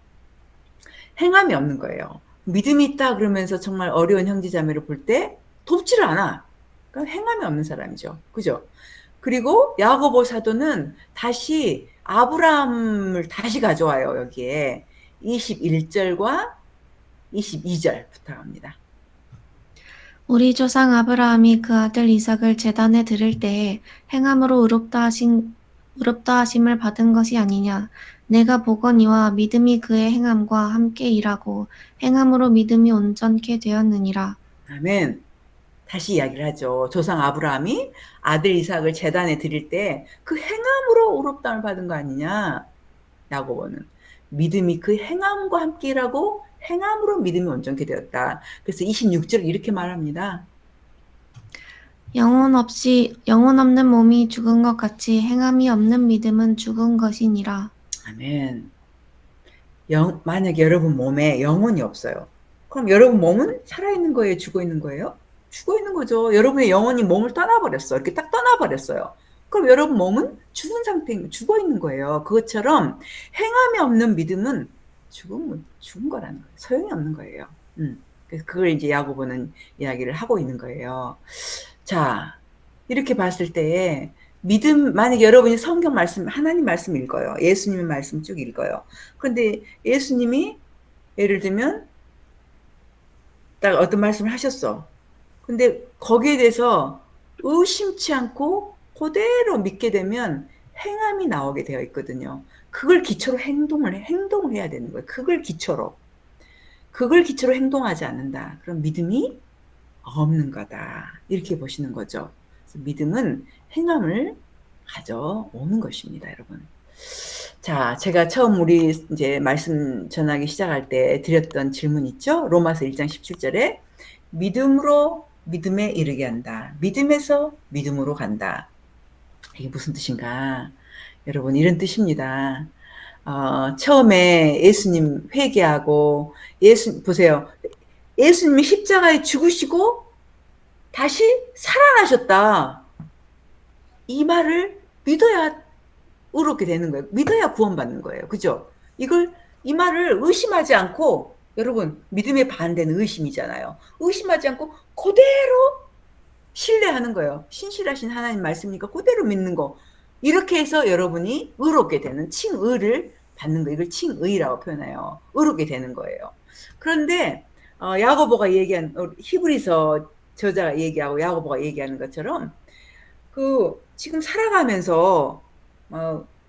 행함이 없는 거예요. 믿음이 있다 그러면서 정말 어려운 형제자매를 볼 때 돕지를 않아. 그러니까 행함이 없는 사람이죠. 그죠? 그리고 야고보 사도는 다시 아브라함을 다시 가져와요. 여기에 21절과 22절 부탁합니다. 우리 조상 아브라함이 그 아들 이삭을 제단에 드릴 때에 행함으로 의롭다 하심을 받은 것이 아니냐. 내가 보거니와 믿음이 그의 행함과 함께 일하고 행함으로 믿음이 온전케 되었느니라. 아멘. 다시 이야기를 하죠. 조상 아브라함이 아들 이삭을 제단에 드릴 때 그 행함으로 의롭다함을 받은 거 아니냐. 야고보는 믿음이 그 행함과 함께 일하고 행함으로 믿음이 온전케 되었다. 그래서 26절 이렇게 말합니다. 영혼 없는 몸이 죽은 것 같이 행함이 없는 믿음은 죽은 것이니라. 아멘. 만약에 여러분 몸에 영혼이 없어요. 그럼 여러분 몸은 살아있는 거예요? 죽어있는 거예요? 죽어있는 거죠. 여러분의 영혼이 몸을 떠나버렸어. 이렇게 딱 떠나버렸어요. 그럼 여러분 몸은 죽은 상태인, 죽어있는 거예요. 그것처럼 행함이 없는 믿음은 죽은 거라는 거예요. 소용이 없는 거예요. 그래서 그걸 이제 야고보는 이야기를 하고 있는 거예요. 자, 이렇게 봤을 때 믿음, 만약에 여러분이 성경 말씀, 하나님 말씀 읽어요. 예수님의 말씀 쭉 읽어요. 그런데 예수님이 예를 들면 딱 어떤 말씀을 하셨어. 근데 거기에 대해서 의심치 않고 그대로 믿게 되면 행함이 나오게 되어 있거든요. 그걸 기초로 행동을 해야 되는 거예요. 그걸 기초로 행동하지 않는다. 그럼 믿음이 없는 거다. 이렇게 보시는 거죠. 그래서 믿음은 행함을 가져오는 것입니다, 여러분. 자, 제가 처음 우리 이제 말씀 전하기 시작할 때 드렸던 질문 있죠? 로마서 1장 17절에 믿음으로 믿음에 이르게 한다. 믿음에서 믿음으로 간다. 이게 무슨 뜻인가? 여러분, 이런 뜻입니다. 처음에 예수님 회개하고 보세요. 예수님이 십자가에 죽으시고 다시 살아나셨다. 이 말을 믿어야 의롭게 되는 거예요. 믿어야 구원받는 거예요. 그죠? 이 말을 의심하지 않고, 여러분, 믿음의 반대는 의심이잖아요. 의심하지 않고 그대로 신뢰하는 거예요. 신실하신 하나님 말씀이니까 그대로 믿는 거. 이렇게 해서 여러분이 의롭게 되는 칭의를 받는 거. 이걸 칭의라고 표현해요. 의롭게 되는 거예요. 그런데 야고보가 얘기한, 히브리서 저자가 얘기하고 야고보가 얘기하는 것처럼 지금 살아가면서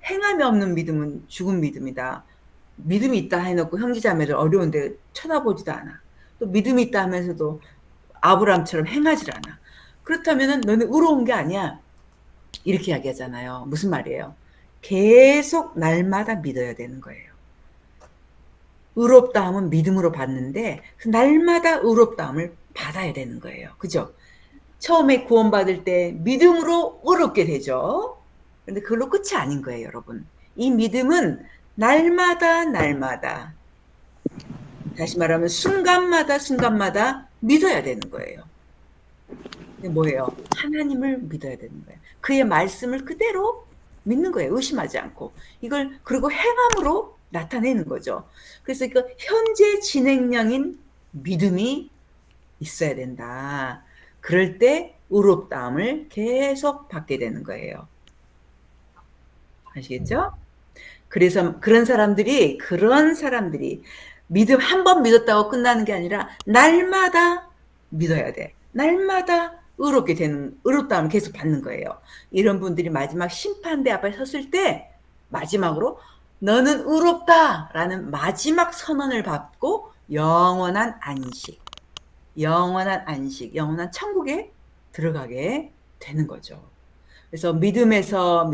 행함이 없는 믿음은 죽은 믿음이다. 믿음이 있다 해놓고 형제자매를 어려운데 쳐다보지도 않아. 또 믿음이 있다 하면서도 아브라함처럼 행하질 않아. 그렇다면 너는 의로운 게 아니야. 이렇게 이야기하잖아요. 무슨 말이에요? 계속 날마다 믿어야 되는 거예요. 의롭다함은 믿음으로 받는데 날마다 의롭다함을 받아야 되는 거예요. 그죠? 처음에 구원받을 때 믿음으로 의롭게 되죠. 그런데 그걸로 끝이 아닌 거예요, 여러분. 이 믿음은 날마다 다시 말하면 순간마다 믿어야 되는 거예요. 뭐예요? 하나님을 믿어야 되는 거예요. 그의 말씀을 그대로 믿는 거예요. 의심하지 않고. 이걸 그리고 행함으로 나타내는 거죠. 그래서 현재 진행형인 믿음이 있어야 된다. 그럴 때 의롭다함을 계속 받게 되는 거예요. 아시겠죠? 그래서 그런 사람들이 믿음 한 번 믿었다고 끝나는 게 아니라 날마다 믿어야 돼. 날마다 의롭다함을 계속 받는 거예요. 이런 분들이 마지막 심판대 앞에 섰을 때 마지막으로 너는 의롭다라는 마지막 선언을 받고 영원한 영원한 천국에 들어가게 되는 거죠. 그래서 믿음에서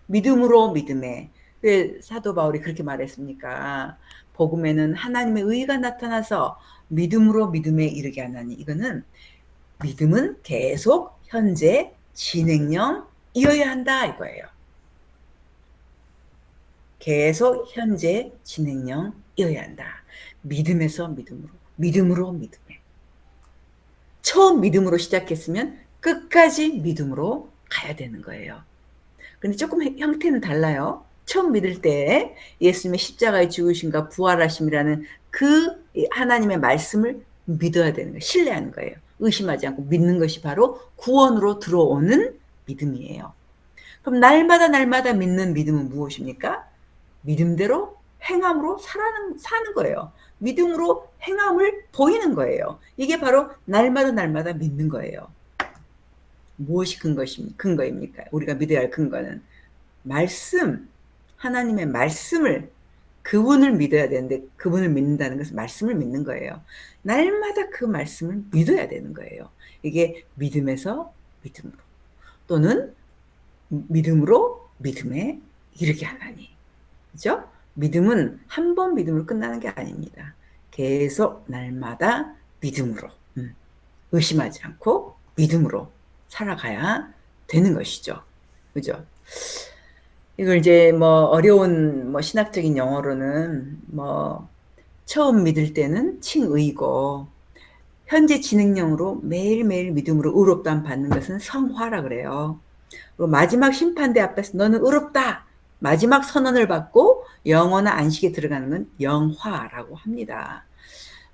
믿음으로 믿음에. 왜 사도 바울이 그렇게 말했습니까? 복음에는 하나님의 의가 나타나서 믿음으로 믿음에 이르게 하나니. 이거는 믿음은 계속 현재 진행형이어야 한다 이거예요. 계속 현재 진행형이어야 한다. 믿음에서 믿음으로 믿음에. 처음 믿음으로 시작했으면 끝까지 믿음으로 가야 되는 거예요. 근데 조금 형태는 달라요. 처음 믿을 때 예수님의 십자가에 죽으심과 부활하심이라는 그 하나님의 말씀을 믿어야 되는 거예요. 신뢰하는 거예요. 의심하지 않고 믿는 것이 바로 구원으로 들어오는 믿음이에요. 그럼 날마다 믿는 믿음은 무엇입니까? 믿음대로 행함으로 사는 거예요. 믿음으로 행함을 보이는 거예요. 이게 바로 날마다 믿는 거예요. 무엇이 근거입니까? 우리가 믿어야 할 근거는 하나님의 말씀을, 그분을 믿어야 되는데 그분을 믿는다는 것은 말씀을 믿는 거예요. 날마다 그 말씀을 믿어야 되는 거예요. 이게 믿음에서 믿음으로, 또는 믿음으로 믿음에 이르게 하나니. 그죠? 믿음은 한 번 믿음으로 끝나는 게 아닙니다. 계속 날마다 믿음으로, 의심하지 않고 믿음으로 살아가야 되는 것이죠. 그죠? 이걸 이제 어려운 신학적인 용어로는 처음 믿을 때는 칭의고, 현재 진행형으로 매일매일 믿음으로 의롭다함 받는 것은 성화라 그래요. 그리고 마지막 심판대 앞에서 너는 의롭다, 마지막 선언을 받고 영원한 안식에 들어가는 건 영화라고 합니다.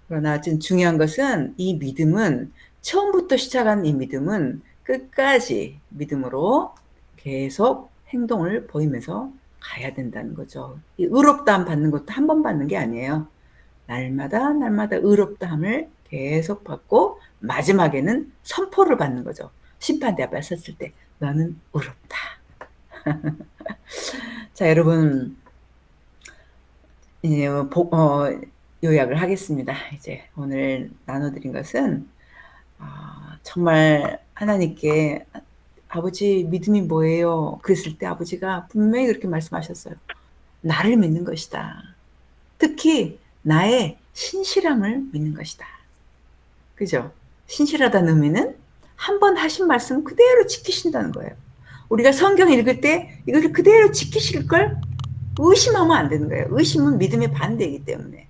그러나 좀 중요한 것은 이 믿음은, 처음부터 시작한 이 믿음은 끝까지 믿음으로 계속 행동을 보이면서 가야 된다는 거죠. 이 의롭다함 받는 것도 한 번 받는 게 아니에요. 날마다 의롭다함을 계속 받고 마지막에는 선포를 받는 거죠. 심판대 앞에 섰을 때 너는 의롭다. 자, 여러분, 이제 요약을 하겠습니다. 이제 오늘 나눠드린 것은 정말 하나님께 아버지 믿음이 뭐예요? 그랬을 때 아버지가 분명히 그렇게 말씀하셨어요. 나를 믿는 것이다. 특히 나의 신실함을 믿는 것이다. 그죠? 신실하다는 의미는 한 번 하신 말씀 그대로 지키신다는 거예요. 우리가 성경 읽을 때 이걸 그대로 지키실 걸 의심하면 안 되는 거예요. 의심은 믿음의 반대이기 때문에.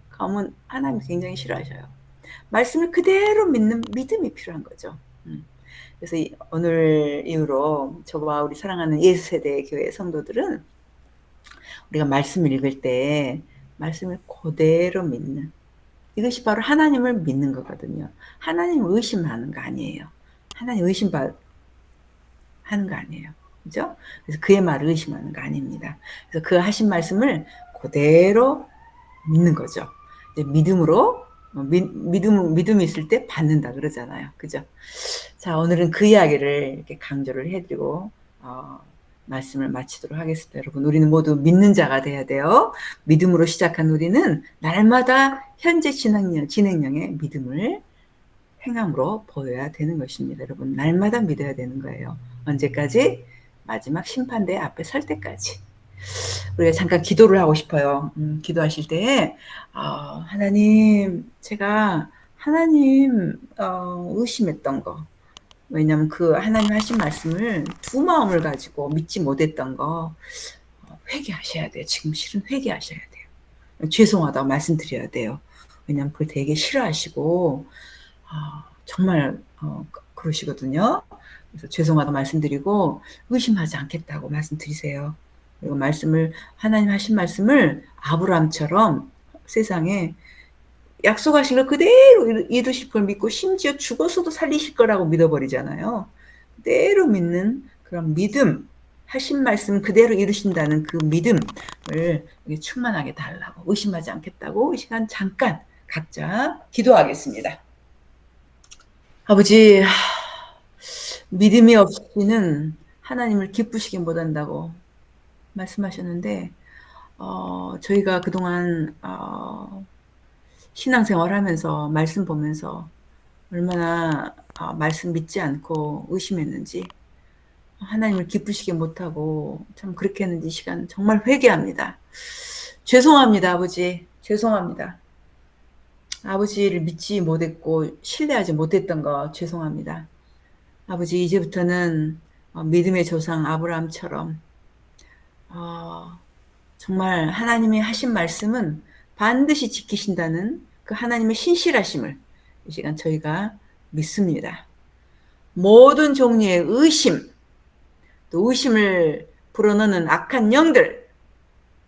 그러면 하나님 굉장히 싫어하셔요. 말씀을 그대로 믿는 믿음이 필요한 거죠. 그래서 오늘 이후로 저와 우리 사랑하는 예수세대 교회 성도들은 우리가 말씀을 읽을 때 말씀을 그대로 믿는, 이것이 바로 하나님을 믿는 거거든요. 하나님을 의심하는 거 아니에요. 하나님 의심하는 거 아니에요. 그죠? 그래서 그의 말을 의심하는 거 아닙니다. 그래서 그 하신 말씀을 그대로 믿는 거죠. 이제 믿음으로, 믿음이 있을 때 받는다 그러잖아요. 그죠? 자, 오늘은 그 이야기를 이렇게 강조를 해드리고, 말씀을 마치도록 하겠습니다. 여러분, 우리는 모두 믿는 자가 돼야 돼요. 믿음으로 시작한 우리는 날마다 현재 진행형의 믿음을 행함으로 보여야 되는 것입니다. 여러분, 날마다 믿어야 되는 거예요. 언제까지? 마지막 심판대 앞에 설 때까지. 우리가 잠깐 기도를 하고 싶어요. 기도하실 때 하나님, 제가 하나님 의심했던 거, 왜냐하면 그 하나님 하신 말씀을 두 마음을 가지고 믿지 못했던 거 회개하셔야 돼요. 지금 실은 회개하셔야 돼요. 죄송하다고 말씀드려야 돼요. 왜냐하면 그걸 되게 싫어하시고 정말 그러시거든요. 그래서 죄송하다고 말씀드리고 의심하지 않겠다고 말씀드리세요. 그리고 하나님 하신 말씀을 아브라함처럼 세상에 약속하신 걸 그대로 이루실 걸 믿고 심지어 죽어서도 살리실 거라고 믿어버리잖아요. 그대로 믿는 그런 믿음, 하신 말씀 그대로 이루신다는 그 믿음을 충만하게 달라고, 의심하지 않겠다고 이 시간 잠깐 각자 기도하겠습니다. 아버지, 믿음이 없이는 하나님을 기쁘시게 못한다고 말씀하셨는데 저희가 그동안 신앙생활하면서 말씀 보면서 얼마나 말씀 믿지 않고 의심했는지, 하나님을 기쁘시게 못하고 참 그렇게 했는지 시간 정말 회개합니다. 죄송합니다. 아버지, 죄송합니다. 아버지를 믿지 못했고 신뢰하지 못했던 거 죄송합니다. 아버지, 이제부터는 믿음의 조상 아브라함처럼 정말 하나님이 하신 말씀은 반드시 지키신다는 그 하나님의 신실하심을 이 시간 저희가 믿습니다. 모든 종류의 의심, 또 의심을 불어넣는 악한 영들,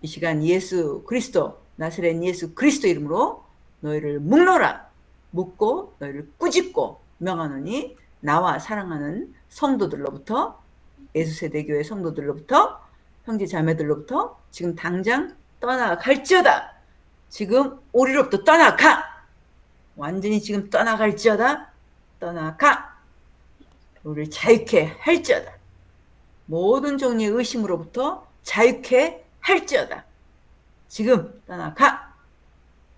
이 시간 예수 그리스도, 나사렛 예수 그리스도 이름으로 너희를 묶노라, 묶고 너희를 꾸짖고 명하노니, 나와 사랑하는 성도들로부터, 예수세대교회 성도들로부터, 형제 자매들로부터 지금 당장 떠나갈지어다. 지금 우리로부터 떠나가. 완전히 지금 떠나갈지어다. 떠나가. 우리를 자유케 할지어다. 모든 종류의 의심으로부터 자유케 할지어다. 지금 떠나가.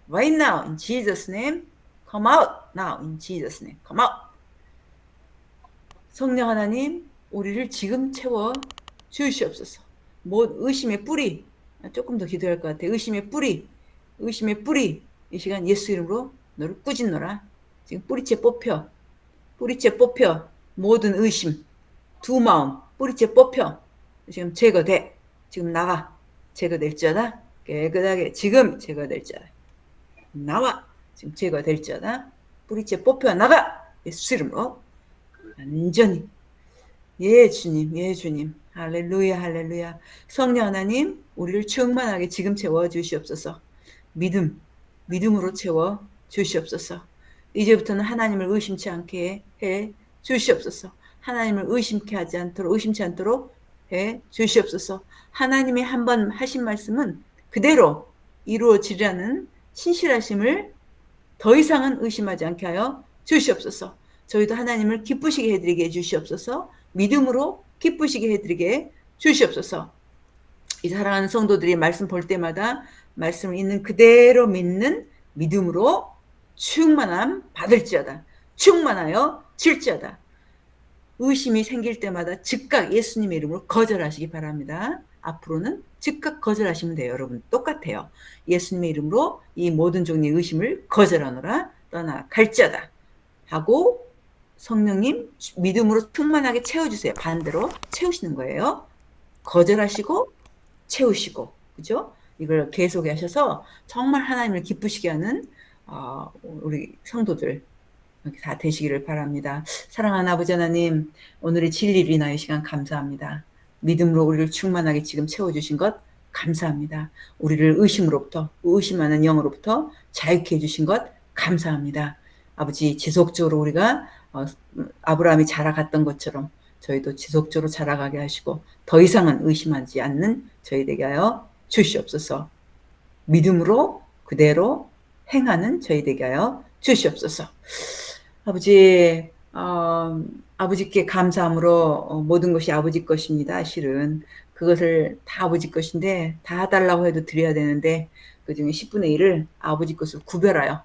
Right now in Jesus' name. Come out now in Jesus' name. Come out. 성령 하나님, 우리를 지금 채워 주시옵소서. 의심의 뿌리, 조금 더 기도할 것 같아요. 의심의 뿌리, 이 시간 예수 이름으로 너를 꾸짖노라. 지금 뿌리째 뽑혀, 모든 의심, 두 마음, 뿌리째 뽑혀. 지금 제거돼. 지금 나가. 제거될지어다. 깨끗하게 지금 제거될지어다. 나와. 지금 제거될지어다. 뿌리째 뽑혀 나가. 예수 이름으로 완전히. 예 주님, 예 주님. 할렐루야, 할렐루야. 성령 하나님, 우리를 충만하게 지금 채워 주시옵소서. 믿음으로 채워 주시옵소서. 이제부터는 하나님을 의심치 않게 해 주시옵소서. 하나님을 의심치 않도록 해 주시옵소서. 하나님이 한번 하신 말씀은 그대로 이루어지라는 신실하심을 더 이상은 의심하지 않게 하여 주시옵소서. 저희도 하나님을 기쁘시게 해드리게 해주시옵소서. 믿음으로 기쁘시게 해드리게 주시옵소서. 이 사랑하는 성도들이 말씀 볼 때마다 말씀을 있는 그대로 믿는 믿음으로 충만함 받을지어다. 충만하여 질지어다. 의심이 생길 때마다 즉각 예수님의 이름으로 거절하시기 바랍니다. 앞으로는 즉각 거절하시면 돼요. 여러분 똑같아요. 예수님의 이름으로 이 모든 종류의 의심을 거절하노라. 떠나갈지어다 하고 성령님 믿음으로 충만하게 채워주세요. 반대로 채우시는 거예요. 거절하시고 채우시고, 그죠? 이걸 계속 하셔서 정말 하나님을 기쁘시게 하는 우리 성도들 이렇게 다 되시기를 바랍니다. 사랑하는 아버지 하나님, 오늘의 진리를 인하여 시간 감사합니다. 믿음으로 우리를 충만하게 지금 채워주신 것 감사합니다. 우리를 의심으로부터, 의심하는 영으로부터 자유케 해주신 것 감사합니다. 아버지, 지속적으로 우리가 아브라함이 자라갔던 것처럼 저희도 지속적으로 자라가게 하시고 더 이상은 의심하지 않는 저희 되게 하여 주시옵소서. 믿음으로 그대로 행하는 저희 되게 하여 주시옵소서. 아버지, 아버지께 감사함으로 모든 것이 아버지 것입니다. 실은 그것을 다 아버지 것인데 다 달라고 해도 드려야 되는데 그중에 10분의 1을 아버지 것을 구별하여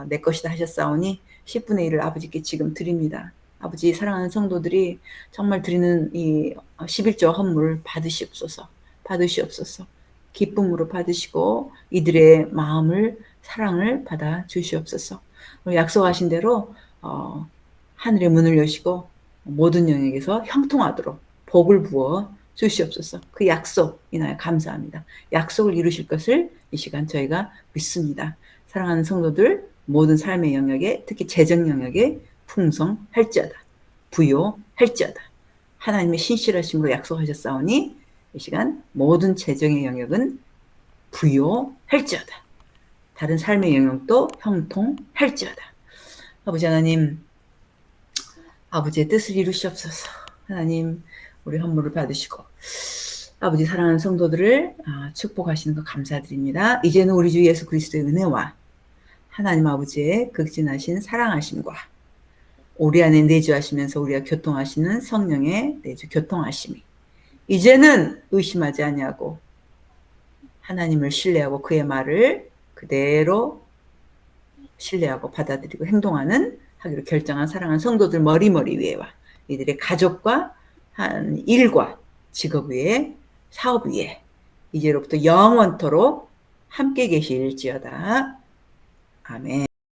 내 것이다 하셨사오니 10분의 1을 아버지께 지금 드립니다. 아버지, 사랑하는 성도들이 정말 드리는 이 11조 헌물을 받으시옵소서. 받으시옵소서. 기쁨으로 받으시고 이들의 마음을, 사랑을 받아 주시옵소서. 약속하신 대로 하늘의 문을 여시고 모든 영역에서 형통하도록 복을 부어 주시옵소서. 그 약속 인하여 감사합니다. 약속을 이루실 것을 이 시간 저희가 믿습니다. 사랑하는 성도들, 모든 삶의 영역에, 특히 재정 영역에 풍성할지어다, 부요할지어다. 하나님의 신실하심으로 약속하셨사오니 이 시간 모든 재정의 영역은 부요할지어다. 다른 삶의 영역도 형통할지어다. 아버지 하나님, 아버지의 뜻을 이루시옵소서. 하나님, 우리 헌물을 받으시고 아버지, 사랑하는 성도들을 축복하시는 것 감사드립니다. 이제는 우리 주 예수 그리스도의 은혜와 하나님 아버지의 극진하신 사랑하심과 우리 안에 내주하시면서 우리와 교통하시는 성령의 내주 교통하심이 이제는 의심하지 아니하고 하나님을 신뢰하고 그의 말을 그대로 신뢰하고 받아들이고 행동하는 하기로 결정한 사랑하는 성도들 머리머리 위에와 이들의 가족과 한 일과 직업 위에 사업 위에 이제로부터 영원토록 함께 계실지어다. 아멘.